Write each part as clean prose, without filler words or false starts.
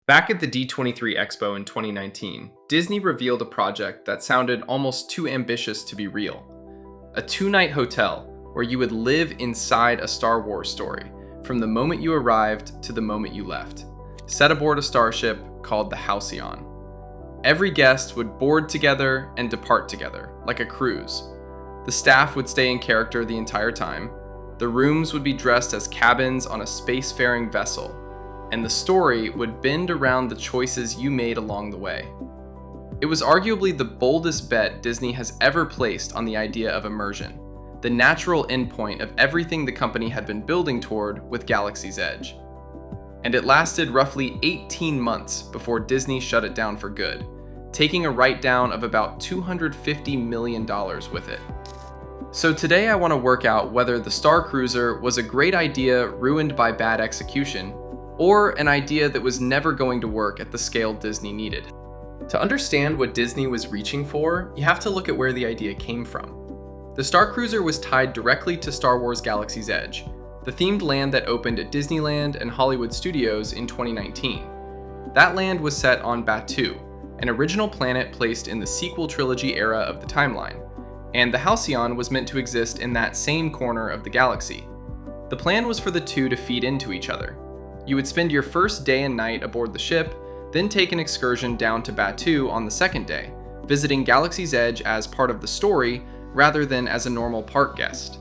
Back at the D23 Expo in 2019, Disney revealed a project that sounded almost too ambitious to be real. A 2-night hotel where you would live inside a Star Wars story, from the moment you arrived to the moment you left, set aboard a starship called the Halcyon. Every guest would board together and depart together, like a cruise. The staff would stay in character the entire time, the rooms would be dressed as cabins on a spacefaring vessel, and the story would bend around the choices you made along the way. It was arguably the boldest bet Disney has ever placed on the idea of immersion, the natural endpoint of everything the company had been building toward with Galaxy's Edge. And it lasted roughly 18 months before Disney shut it down for good, taking a write-down of about $250 million with it. So today I want to work out whether the Starcruiser was a great idea ruined by bad execution, or an idea that was never going to work at the scale Disney needed. To understand what Disney was reaching for, you have to look at where the idea came from. The Starcruiser was tied directly to Star Wars Galaxy's Edge, the themed land that opened at Disneyland and Hollywood Studios in 2019. That land was set on Batuu, an original planet placed in the sequel trilogy era of the timeline, and the Halcyon was meant to exist in that same corner of the galaxy. The plan was for the two to feed into each other. You would spend your first day and night aboard the ship, then take an excursion down to Batuu on the second day, visiting Galaxy's Edge as part of the story rather than as a normal park guest.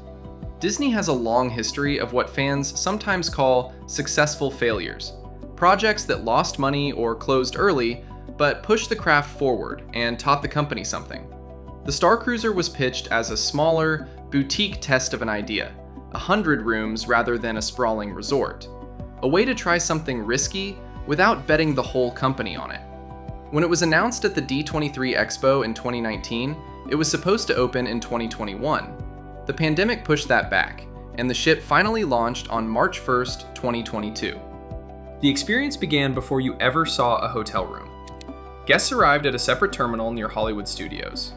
Disney has a long history of what fans sometimes call successful failures, projects that lost money or closed early, but pushed the craft forward and taught the company something. The Starcruiser was pitched as a smaller, boutique test of an idea, 100 rooms rather than a sprawling resort. A way to try something risky without betting the whole company on it. When it was announced at the D23 Expo in 2019, it was supposed to open in 2021. The pandemic pushed that back, and the ship finally launched on March 1st, 2022. The experience began before you ever saw a hotel room. Guests arrived at a separate terminal near Hollywood Studios,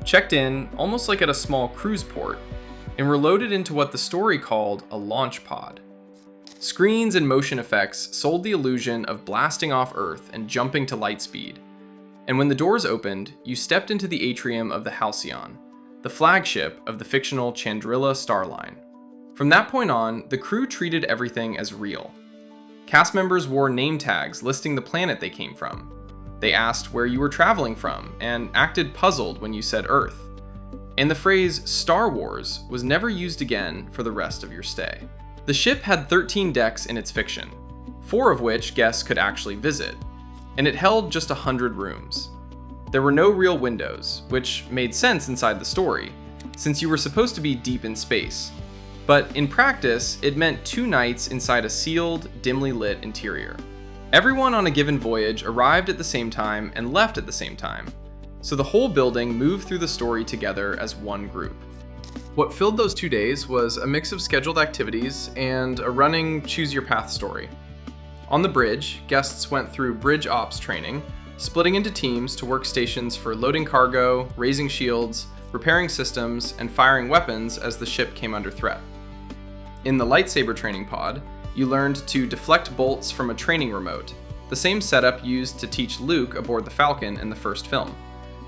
checked in almost like at a small cruise port, and were loaded into what the story called a launch pod. Screens and motion effects sold the illusion of blasting off Earth and jumping to light speed. And when the doors opened, you stepped into the atrium of the Halcyon, the flagship of the fictional Chandrila Star Line. From that point on, the crew treated everything as real. Cast members wore name tags listing the planet they came from. They asked where you were traveling from and acted puzzled when you said Earth. And the phrase Star Wars was never used again for the rest of your stay. The ship had 13 decks in its fiction, 4 of which guests could actually visit, and it held just 100 rooms. There were no real windows, which made sense inside the story, since you were supposed to be deep in space. But in practice, it meant 2 nights inside a sealed, dimly lit interior. Everyone on a given voyage arrived at the same time and left at the same time, so the whole building moved through the story together as one group. What filled those 2 days was a mix of scheduled activities and a running choose your path story. On the bridge, guests went through bridge ops training, splitting into teams to work stations for loading cargo, raising shields, repairing systems, and firing weapons as the ship came under threat. In the lightsaber training pod, you learned to deflect bolts from a training remote, the same setup used to teach Luke aboard the Falcon in the first film.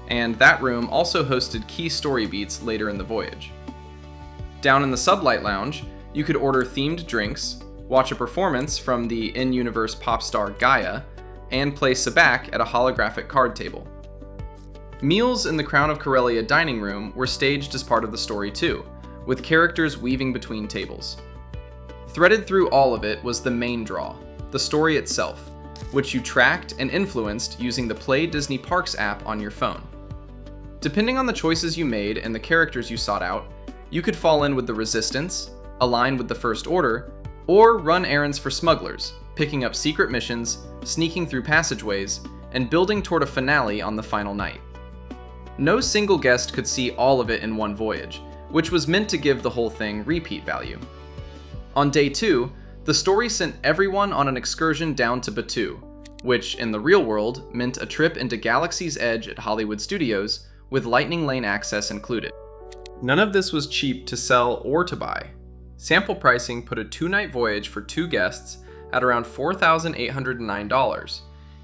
And that room also hosted key story beats later in the voyage. Down in the Sublight Lounge, you could order themed drinks, watch a performance from the in-universe pop star Gaia, and play sabacc at a holographic card table. Meals in the Crown of Corellia dining room were staged as part of the story too, with characters weaving between tables. Threaded through all of it was the main draw, the story itself, which you tracked and influenced using the Play Disney Parks app on your phone. Depending on the choices you made and the characters you sought out, you could fall in with the Resistance, align with the First Order, or run errands for smugglers, picking up secret missions, sneaking through passageways, and building toward a finale on the final night. No single guest could see all of it in one voyage, which was meant to give the whole thing repeat value. On day 2, the story sent everyone on an excursion down to Batuu, which in the real world meant a trip into Galaxy's Edge at Hollywood Studios with Lightning Lane access included. None of this was cheap to sell or to buy. Sample pricing put a 2-night voyage for 2 guests at around $4,809,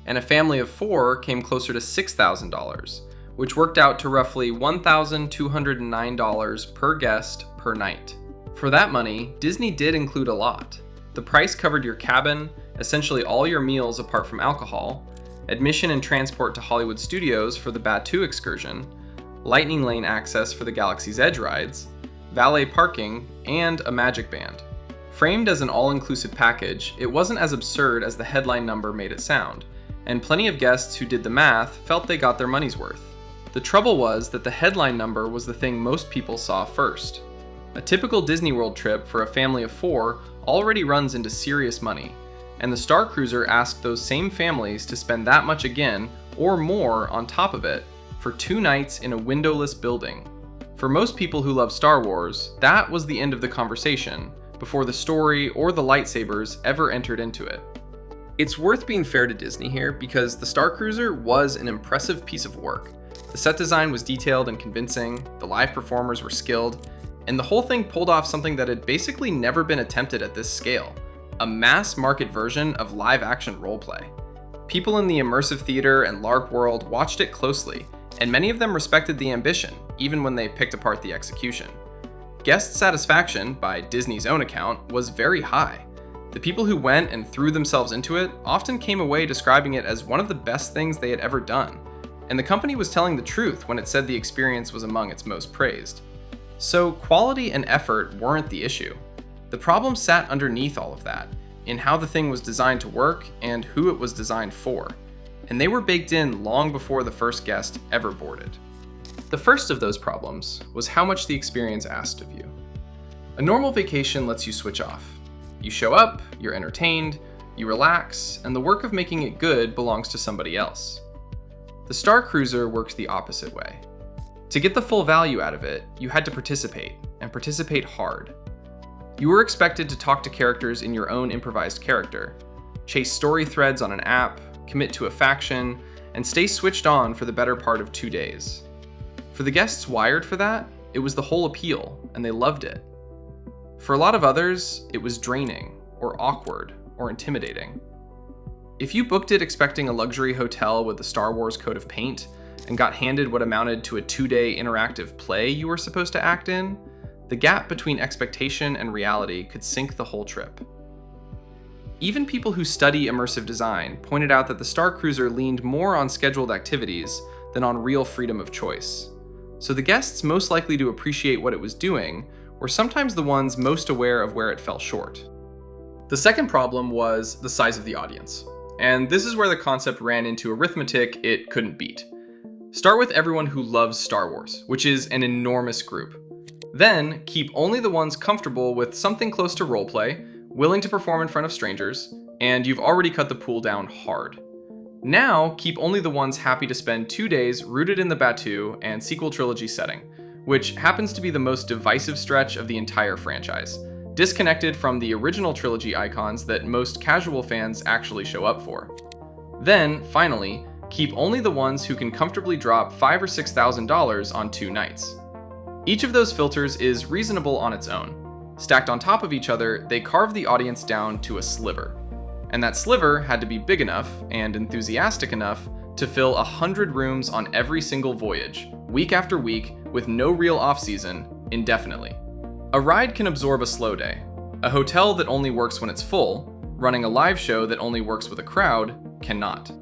and a family of 4 came closer to $6,000, which worked out to roughly $1,209 per guest per night. For that money, Disney did include a lot. The price covered your cabin, essentially all your meals apart from alcohol, admission and transport to Hollywood Studios for the Batuu excursion, Lightning Lane access for the Galaxy's Edge rides, valet parking, and a magic band. Framed as an all-inclusive package, it wasn't as absurd as the headline number made it sound, and plenty of guests who did the math felt they got their money's worth. The trouble was that the headline number was the thing most people saw first. A typical Disney World trip for a family of 4 already runs into serious money, and the Starcruiser asked those same families to spend that much again, or more, on top of it, for 2 nights in a windowless building. For most people who love Star Wars, that was the end of the conversation, before the story or the lightsabers ever entered into it. It's worth being fair to Disney here because the Starcruiser was an impressive piece of work. The set design was detailed and convincing, the live performers were skilled, and the whole thing pulled off something that had basically never been attempted at this scale, a mass market version of live action roleplay. People in the immersive theater and LARP world watched it closely, and many of them respected the ambition, even when they picked apart the execution. Guest satisfaction, by Disney's own account, was very high. The people who went and threw themselves into it often came away describing it as one of the best things they had ever done, and the company was telling the truth when it said the experience was among its most praised. So quality and effort weren't the issue. The problem sat underneath all of that, in how the thing was designed to work and who it was designed for, and they were baked in long before the first guest ever boarded. The first of those problems was how much the experience asked of you. A normal vacation lets you switch off. You show up, you're entertained, you relax, and the work of making it good belongs to somebody else. The Starcruiser works the opposite way. To get the full value out of it, you had to participate, and participate hard. You were expected to talk to characters in your own improvised character, chase story threads on an app, commit to a faction, and stay switched on for the better part of 2 days. For the guests wired for that, it was the whole appeal, and they loved it. For a lot of others, it was draining, or awkward, or intimidating. If you booked it expecting a luxury hotel with the Star Wars coat of paint, and got handed what amounted to a 2-day interactive play you were supposed to act in, the gap between expectation and reality could sink the whole trip. Even people who study immersive design pointed out that the Starcruiser leaned more on scheduled activities than on real freedom of choice. So the guests most likely to appreciate what it was doing were sometimes the ones most aware of where it fell short. The second problem was the size of the audience. And this is where the concept ran into arithmetic it couldn't beat. Start with everyone who loves Star Wars, which is an enormous group. Then, keep only the ones comfortable with something close to roleplay, willing to perform in front of strangers, and you've already cut the pool down hard. Now, keep only the ones happy to spend 2 days rooted in the Batuu and sequel trilogy setting, which happens to be the most divisive stretch of the entire franchise, disconnected from the original trilogy icons that most casual fans actually show up for. Then, finally, keep only the ones who can comfortably drop $5,000 or $6,000 on 2 nights. Each of those filters is reasonable on its own. Stacked on top of each other, they carve the audience down to a sliver. And that sliver had to be big enough and enthusiastic enough to fill 100 rooms on every single voyage, week after week, with no real off-season, indefinitely. A ride can absorb a slow day. A hotel that only works when it's full, running a live show that only works with a crowd, cannot.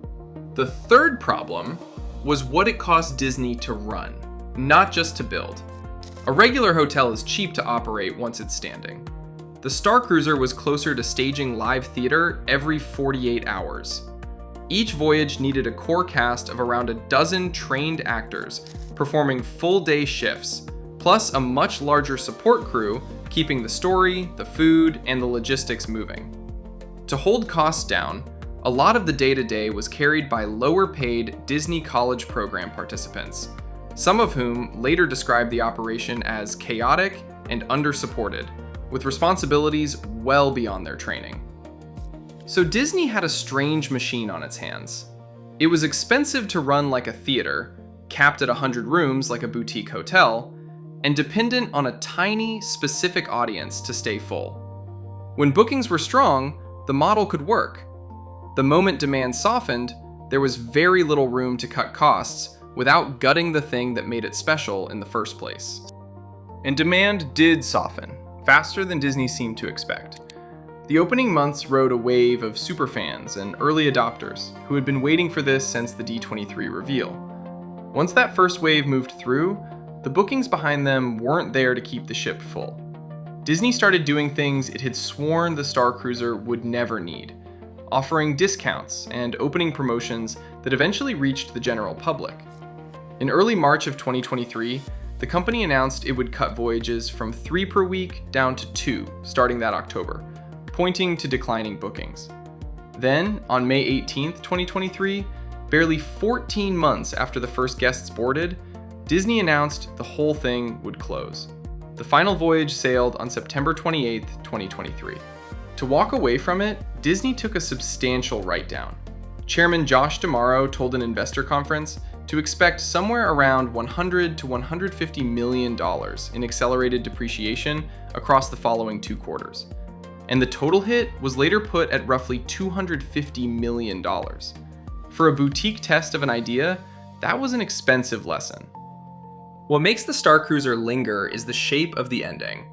The third problem was what it cost Disney to run, not just to build. A regular hotel is cheap to operate once it's standing. The Starcruiser was closer to staging live theater every 48 hours. Each voyage needed a core cast of around a dozen trained actors performing full-day shifts, plus a much larger support crew keeping the story, the food, and the logistics moving. To hold costs down, a lot of the day-to-day was carried by lower-paid Disney College Program participants, some of whom later described the operation as chaotic and under-supported, with responsibilities well beyond their training. So Disney had a strange machine on its hands. It was expensive to run like a theater, capped at 100 rooms like a boutique hotel, and dependent on a tiny, specific audience to stay full. When bookings were strong, the model could work. The moment demand softened, there was very little room to cut costs without gutting the thing that made it special in the first place. And demand did soften, faster than Disney seemed to expect. The opening months rode a wave of superfans and early adopters who had been waiting for this since the D23 reveal. Once that first wave moved through, the bookings behind them weren't there to keep the ship full. Disney started doing things it had sworn the Starcruiser would never need, offering discounts and opening promotions that eventually reached the general public. In early March of 2023, the company announced it would cut voyages from 3 per week down to 2 starting that October, pointing to declining bookings. Then, on May 18, 2023, barely 14 months after the first guests boarded, Disney announced the whole thing would close. The final voyage sailed on September 28, 2023. To walk away from it, Disney took a substantial write-down. Chairman Josh D'Amaro told an investor conference to expect somewhere around $100 to $150 million in accelerated depreciation across the following 2 quarters. And the total hit was later put at roughly $250 million. For a boutique test of an idea, that was an expensive lesson. What makes the Starcruiser linger is the shape of the ending.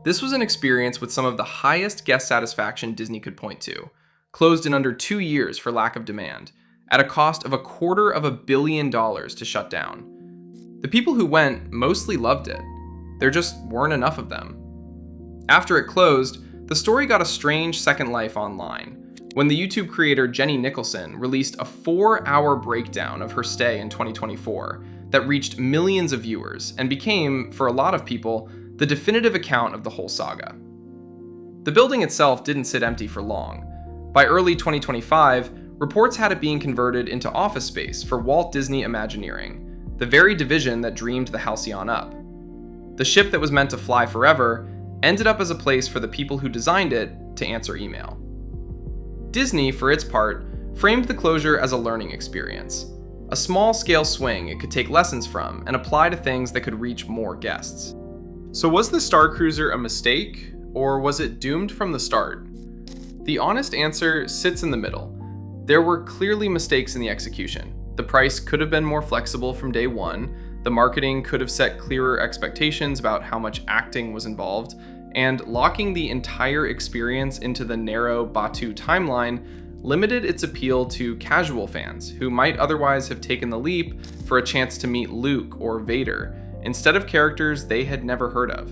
This was an experience with some of the highest guest satisfaction Disney could point to, closed in under 2 years for lack of demand, at a cost of $250 million to shut down. The people who went mostly loved it. There just weren't enough of them. After it closed, the story got a strange second life online, when the YouTube creator Jenny Nicholson released a 4-hour breakdown of her stay in 2024 that reached millions of viewers and became, for a lot of people, the definitive account of the whole saga. The building itself didn't sit empty for long. By early 2025, reports had it being converted into office space for Walt Disney Imagineering, the very division that dreamed the Halcyon up. The ship that was meant to fly forever ended up as a place for the people who designed it to answer email. Disney, for its part, framed the closure as a learning experience, a small-scale swing it could take lessons from and apply to things that could reach more guests. So was the Starcruiser a mistake, or was it doomed from the start? The honest answer sits in the middle. There were clearly mistakes in the execution. The price could have been more flexible from day one, the marketing could have set clearer expectations about how much acting was involved, and locking the entire experience into the narrow Batuu timeline limited its appeal to casual fans who might otherwise have taken the leap for a chance to meet Luke or Vader, instead of characters they had never heard of.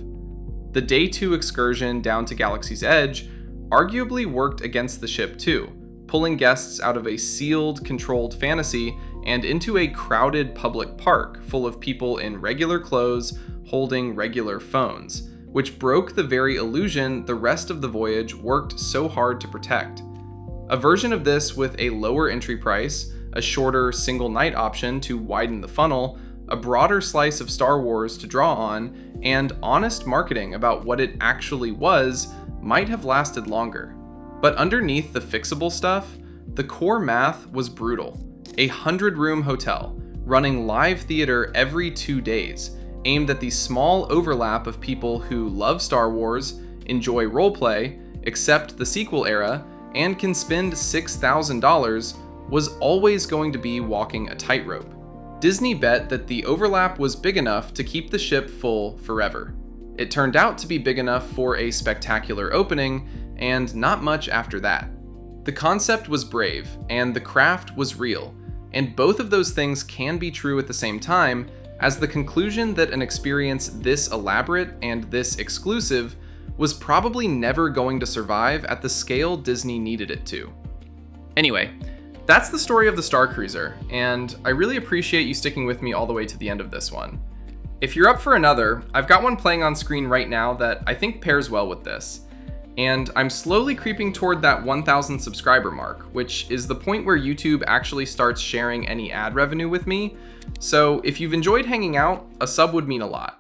The Day 2 excursion down to Galaxy's Edge arguably worked against the ship too, pulling guests out of a sealed, controlled fantasy and into a crowded public park full of people in regular clothes holding regular phones, which broke the very illusion the rest of the voyage worked so hard to protect. A version of this with a lower entry price, a shorter single night option to widen the funnel, a broader slice of Star Wars to draw on, and honest marketing about what it actually was might have lasted longer. But underneath the fixable stuff, the core math was brutal. A 100-room hotel, running live theater every 2 days, aimed at the small overlap of people who love Star Wars, enjoy roleplay, accept the sequel era, and can spend $6,000, was always going to be walking a tightrope. Disney bet that the overlap was big enough to keep the ship full forever. It turned out to be big enough for a spectacular opening, and not much after that. The concept was brave, and the craft was real, and both of those things can be true at the same time, as the conclusion that an experience this elaborate and this exclusive was probably never going to survive at the scale Disney needed it to. Anyway, that's the story of the Starcruiser, and I really appreciate you sticking with me all the way to the end of this one. If you're up for another, I've got one playing on screen right now that I think pairs well with this. And I'm slowly creeping toward that 1,000 subscriber mark, which is the point where YouTube actually starts sharing any ad revenue with me. So if you've enjoyed hanging out, a sub would mean a lot.